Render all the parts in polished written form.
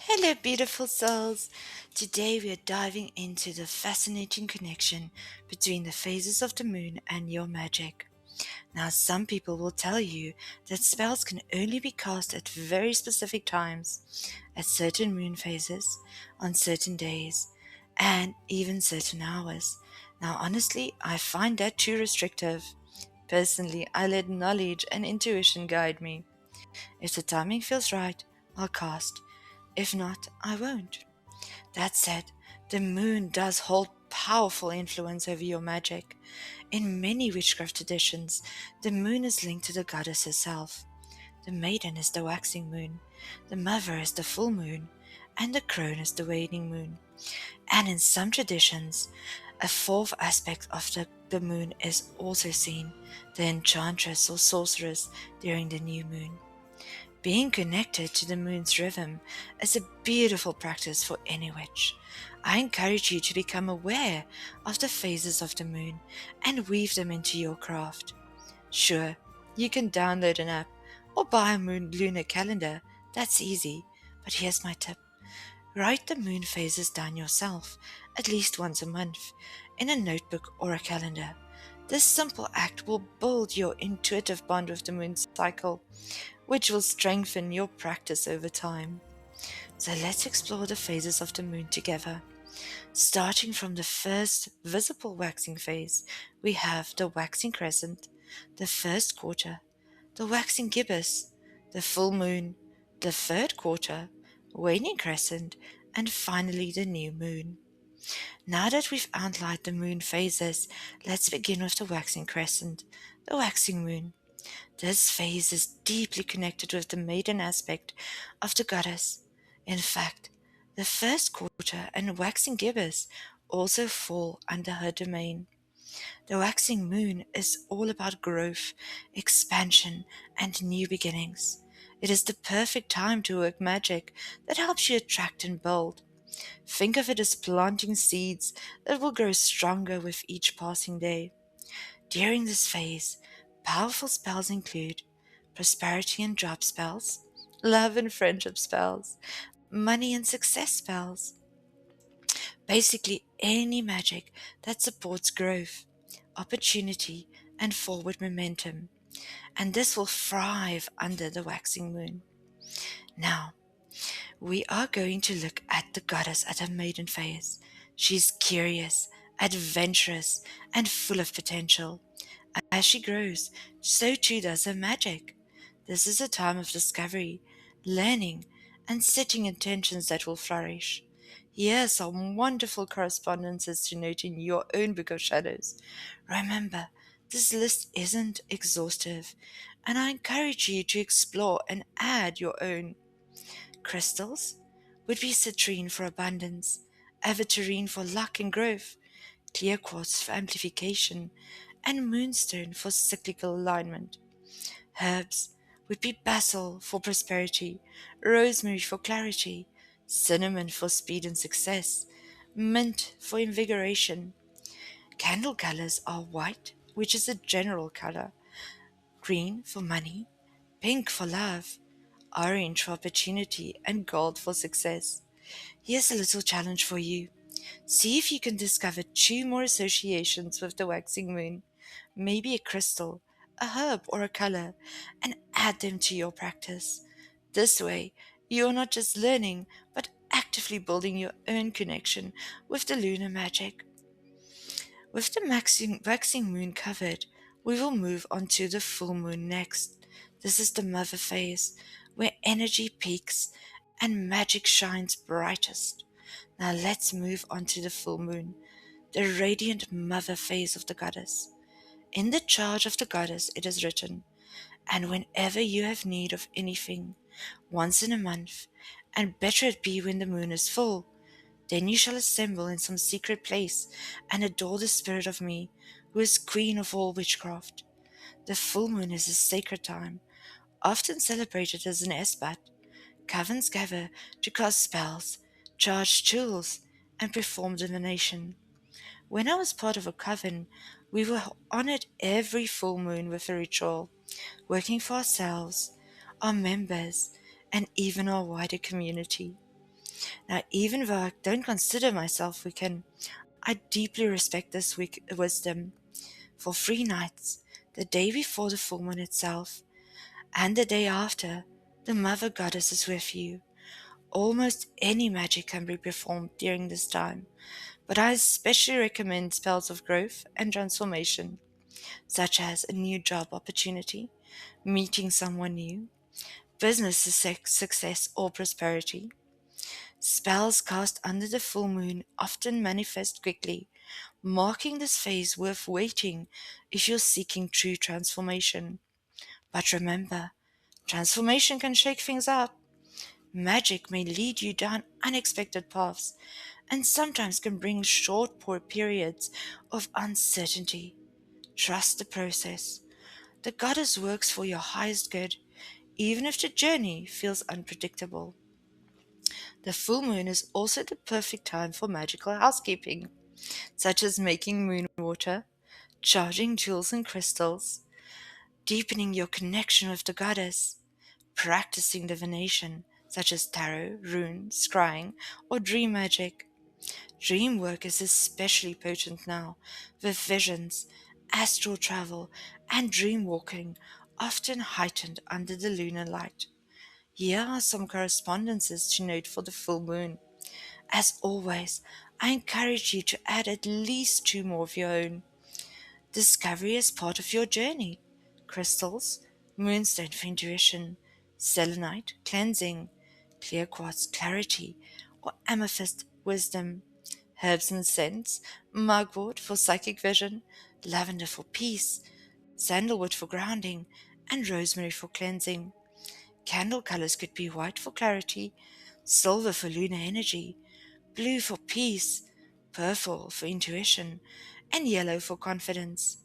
Hello, beautiful souls. Today we are diving into the fascinating connection between the phases of the moon and your magic. Now, some people will tell you that spells can only be cast at very specific times, at certain moon phases, on certain days, and even certain hours. Now, honestly, I find that too restrictive. Personally, I let knowledge and intuition guide me. If the timing feels right, I'll cast. If not, I won't. That said, the moon does hold powerful influence over your magic. In many witchcraft traditions, the moon is linked to the goddess herself. The maiden is the waxing moon, the mother is the full moon, and the crone is the waning moon. And in some traditions, a fourth aspect of the moon is also seen, the enchantress or sorceress during the new moon. Being connected to the moon's rhythm is a beautiful practice for any witch. I encourage you to become aware of the phases of the moon and weave them into your craft. Sure, you can download an app or buy a lunar calendar, that's easy, but here's my tip. Write the moon phases down yourself, at least once a month, in a notebook or a calendar. This simple act will build your intuitive bond with the moon's cycle, which will strengthen your practice over time. So let's explore the phases of the moon together. Starting from the first visible waxing phase, we have the waxing crescent, the first quarter, the waxing gibbous, the full moon, the third quarter, waning crescent, and finally the new moon. Now that we've outlined the moon phases, let's begin with the waxing crescent, the waxing moon. This phase is deeply connected with the maiden aspect of the goddess. In fact, the first quarter and waxing gibbous also fall under her domain. The waxing moon is all about growth, expansion, and new beginnings. It is the perfect time to work magic that helps you attract and build. Think of it as planting seeds that will grow stronger with each passing day. During this phase, powerful spells include prosperity and job spells, love and friendship spells, money and success spells, basically any magic that supports growth, opportunity, and forward momentum. And this will thrive under the waxing moon. Now, we are going to look at the goddess at her maiden phase. She's curious, adventurous, and full of potential. As she grows, so too does her magic. This is a time of discovery, learning, and setting intentions that will flourish. Here are some wonderful correspondences to note in your own book of shadows. Remember, this list isn't exhaustive, and I encourage you to explore and add your own. Crystals would be citrine for abundance, aventurine for luck and growth, clear quartz for amplification, and moonstone for cyclical alignment. Herbs would be basil for prosperity, rosemary for clarity, cinnamon for speed and success, mint for invigoration. Candle colors are white, which is a general color, green for money, pink for love, orange for opportunity, and gold for success. Here's a little challenge for you. See if you can discover two more associations with the waxing moon, maybe a crystal, a herb, or a color, and add them to your practice. This way, you're not just learning, but actively building your own connection with the lunar magic. With the waxing moon covered, we will move on to the full moon next. This is the mother phase, where energy peaks and magic shines brightest. Now let's move on to the full moon, the radiant mother phase of the goddess. In the charge of the goddess it is written, and whenever you have need of anything, once in a month, and better it be when the moon is full, then you shall assemble in some secret place and adore the spirit of me, who is queen of all witchcraft. The full moon is a sacred time, often celebrated as an Esbat. Covens gather to cast spells, charge jewels, and perform divination. When I was part of a coven, we were honored every full moon with a ritual, working for ourselves, our members, and even our wider community. Now, even though I don't consider myself Wiccan, I deeply respect this wisdom. For 3 nights, the day before the full moon itself, and the day after, the Mother Goddess is with you. Almost any magic can be performed during this time, but I especially recommend spells of growth and transformation, such as a new job opportunity, meeting someone new, business success or prosperity. Spells cast under the full moon often manifest quickly, marking this phase worth waiting if you're seeking true transformation. But remember, transformation can shake things up. Magic may lead you down unexpected paths and sometimes can bring short, poor periods of uncertainty. Trust the process. The goddess works for your highest good, even if the journey feels unpredictable. The full moon is also the perfect time for magical housekeeping, such as making moon water, charging jewels and crystals, deepening your connection with the goddess, practicing divination, such as tarot, rune, scrying, or dream magic. Dream work is especially potent now, with visions, astral travel, and dream walking often heightened under the lunar light. Here are some correspondences to note for the full moon. As always, I encourage you to add at least 2 more of your own. Discovery is part of your journey. Crystals, moonstone for intuition, selenite, cleansing, clear quartz, clarity, or amethyst, wisdom. Herbs and scents, mugwort for psychic vision, lavender for peace, sandalwood for grounding, and rosemary for cleansing. Candle colors could be white for clarity, silver for lunar energy, blue for peace, purple for intuition, and yellow for confidence.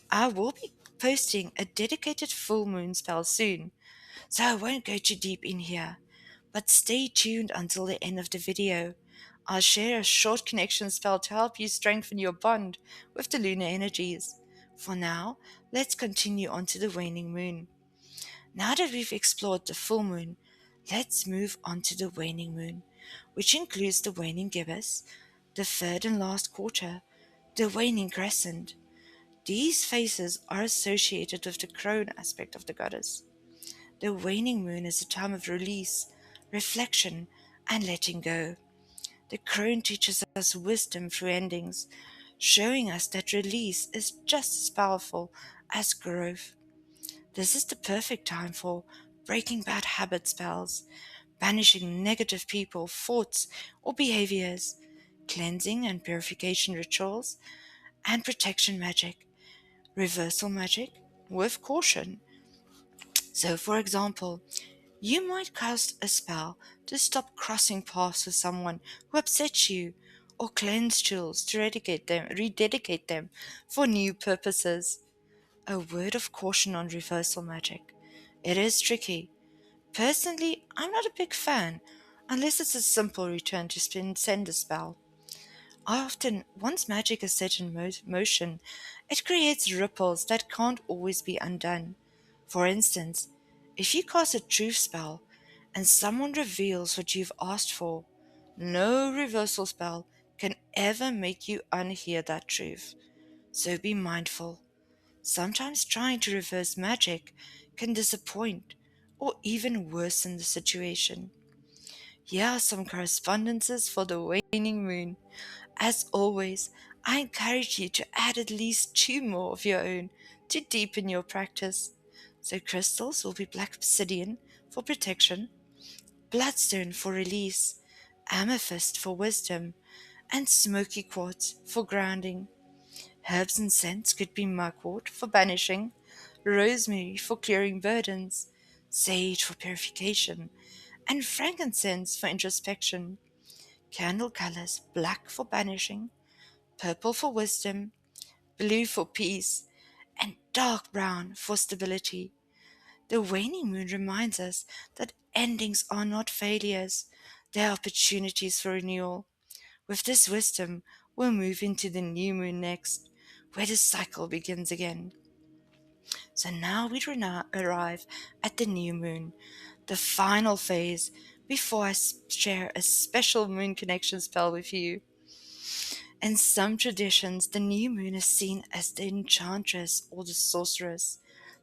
I will be posting a dedicated full moon spell soon, so I won't go too deep in here, but stay tuned until the end of the video. I'll share a short connection spell to help you strengthen your bond with the lunar energies. For now, let's continue on to the waning moon. Now that we've explored the full moon, let's move on to the waning moon, which includes the waning gibbous, the third and last quarter, the waning crescent. These phases are associated with the crone aspect of the goddess. The waning moon is a time of release, reflection, and letting go. The crone teaches us wisdom through endings, showing us that release is just as powerful as growth. This is the perfect time for breaking bad habit spells, banishing negative people, thoughts, or behaviors, cleansing and purification rituals, and protection magic, reversal magic with caution. So, for example, you might cast a spell to stop crossing paths with someone who upsets you, or cleanse jewels to rededicate them for new purposes. A word of caution on reversal magic. It is tricky. Personally, I'm not a big fan, unless it's a simple return to send a spell. Often, once magic is set in motion, it creates ripples that can't always be undone. For instance, if you cast a truth spell and someone reveals what you've asked for, no reversal spell can ever make you unhear that truth. So be mindful. Sometimes trying to reverse magic can disappoint or even worsen the situation. Here are some correspondences for the waning moon. As always, I encourage you to add at least 2 more of your own to deepen your practice. So crystals will be black obsidian for protection, bloodstone for release, amethyst for wisdom, and smoky quartz for grounding. Herbs and scents could be mugwort for banishing, rosemary for clearing burdens, sage for purification, and frankincense for introspection. Candle colors black for banishing, purple for wisdom, blue for peace, and dark brown for stability. The waning moon reminds us that endings are not failures, they are opportunities for renewal. With this wisdom, we'll move into the new moon next, where the cycle begins again. So now we arrive at the new moon, the final phase before I share a special moon connection spell with you. In some traditions, the new moon is seen as the enchantress or the sorceress.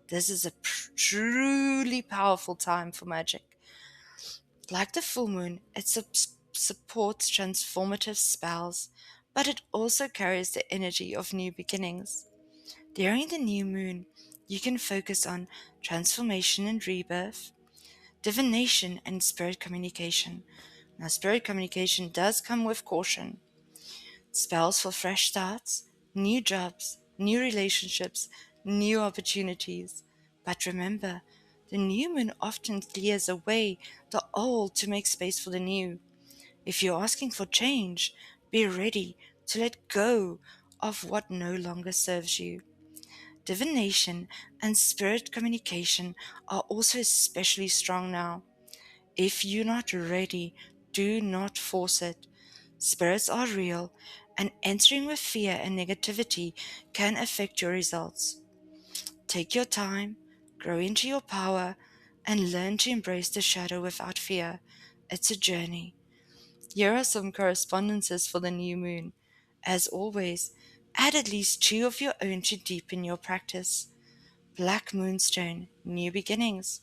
This is a truly powerful time for magic. Like the full moon, it supports transformative spells, but it also carries the energy of new beginnings. During the new moon, you can focus on transformation and rebirth, divination, and spirit communication. Now, spirit communication does come with caution. Spells for fresh starts, new jobs, new relationships, new opportunities. But remember, the new moon often clears away the old to make space for the new. If you're asking for change, be ready to let go of what no longer serves you. Divination and spirit communication are also especially strong now. If you're not ready, do not force it. Spirits are real, and entering with fear and negativity can affect your results. Take your time, grow into your power, and learn to embrace the shadow without fear. It's a journey. Here are some correspondences for the new moon. As always, add at least two of your own to deepen your practice. Black moonstone, new beginnings.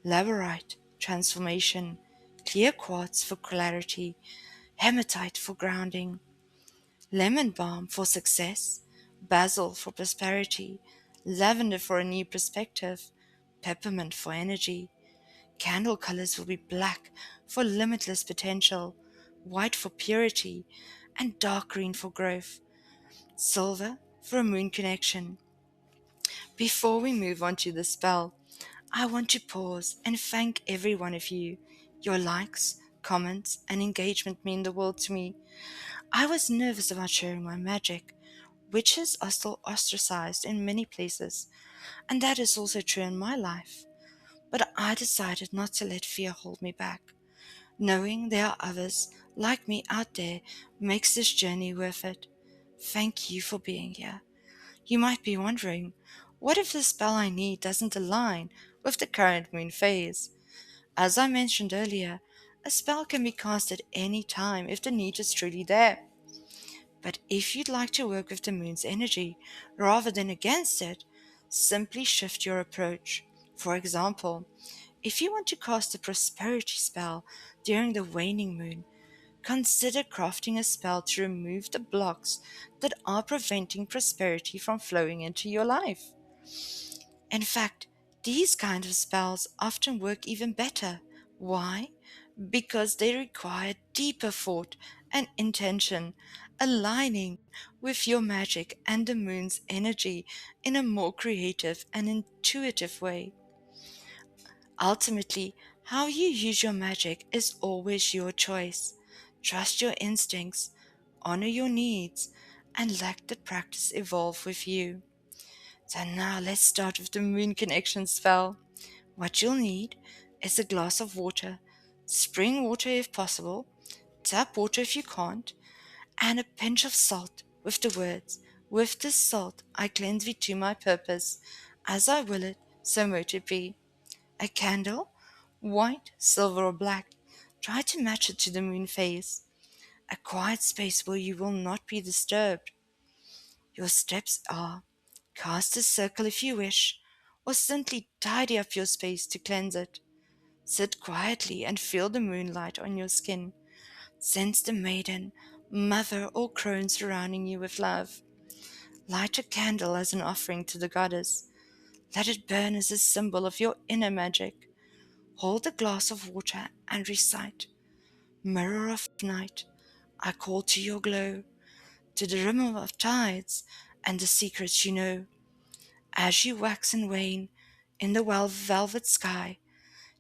Laborite, transformation. Clear quartz for clarity. Hematite for grounding. Lemon balm for success. Basil for prosperity. Lavender for a new perspective. Peppermint for energy. Candle colors will be black for limitless potential, white for purity, and dark green for growth. Silver for a moon connection. Before we move on to the spell, I want to pause and thank every one of you. Your likes, comments, and engagement mean the world to me. I was nervous about sharing my magic. Witches are still ostracized in many places, and that is also true in my life. But I decided not to let fear hold me back. Knowing there are others like me out there makes this journey worth it. Thank you for being here. You might be wondering, what if the spell I need doesn't align with the current moon phase? As I mentioned earlier, a spell can be cast at any time if the need is truly there. But if you'd like to work with the moon's energy rather than against it, simply shift your approach. For example, if you want to cast a prosperity spell during the waning moon, consider crafting a spell to remove the blocks that are preventing prosperity from flowing into your life. In fact, these kinds of spells often work even better. Why? Because they require deeper thought and intention, aligning with your magic and the moon's energy in a more creative and intuitive way. Ultimately, how you use your magic is always your choice. Trust your instincts, honor your needs, and let the practice evolve with you. So now let's start with the moon connection spell. What you'll need is a glass of water, spring water if possible, tap water if you can't, and a pinch of salt with the words, "With this salt I cleanse thee to my purpose, as I will it, so mote it be." A candle, white, silver, or black. Try to match it to the moon phase. A quiet space where you will not be disturbed. Your steps are: cast a circle if you wish, or simply tidy up your space to cleanse it. Sit quietly and feel the moonlight on your skin. Sense the maiden, mother, or crone surrounding you with love. Light a candle as an offering to the goddess. Let it burn as a symbol of your inner magic. Hold a glass of water and recite, "Mirror of night, I call to your glow, to the rim of tides and the secrets you know. As you wax and wane in the velvet sky,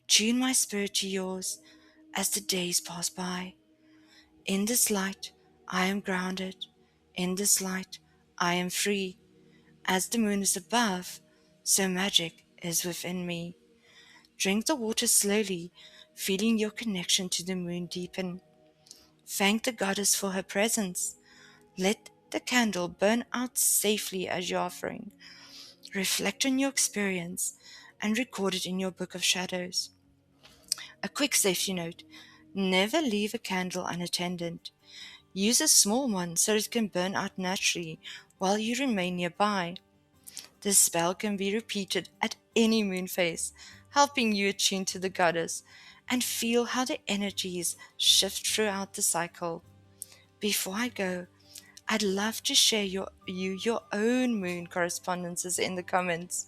tune my spirit to yours as the days pass by. In this light I am grounded, in this light I am free. As the moon is above, so magic is within me." Drink the water slowly, feeling your connection to the moon deepen. Thank the goddess for her presence. Let the candle burn out safely as your offering. Reflect on your experience and record it in your book of shadows. A quick safety note: never leave a candle unattended. Use a small one so it can burn out naturally while you remain nearby. This spell can be repeated at any moon phase, helping you attune to the goddess and feel how the energies shift throughout the cycle. Before I go, I'd love to share your own moon correspondences in the comments.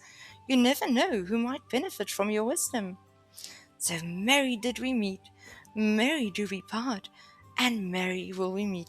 You never know who might benefit from your wisdom. So merry did we meet, merry do we part, and merry will we meet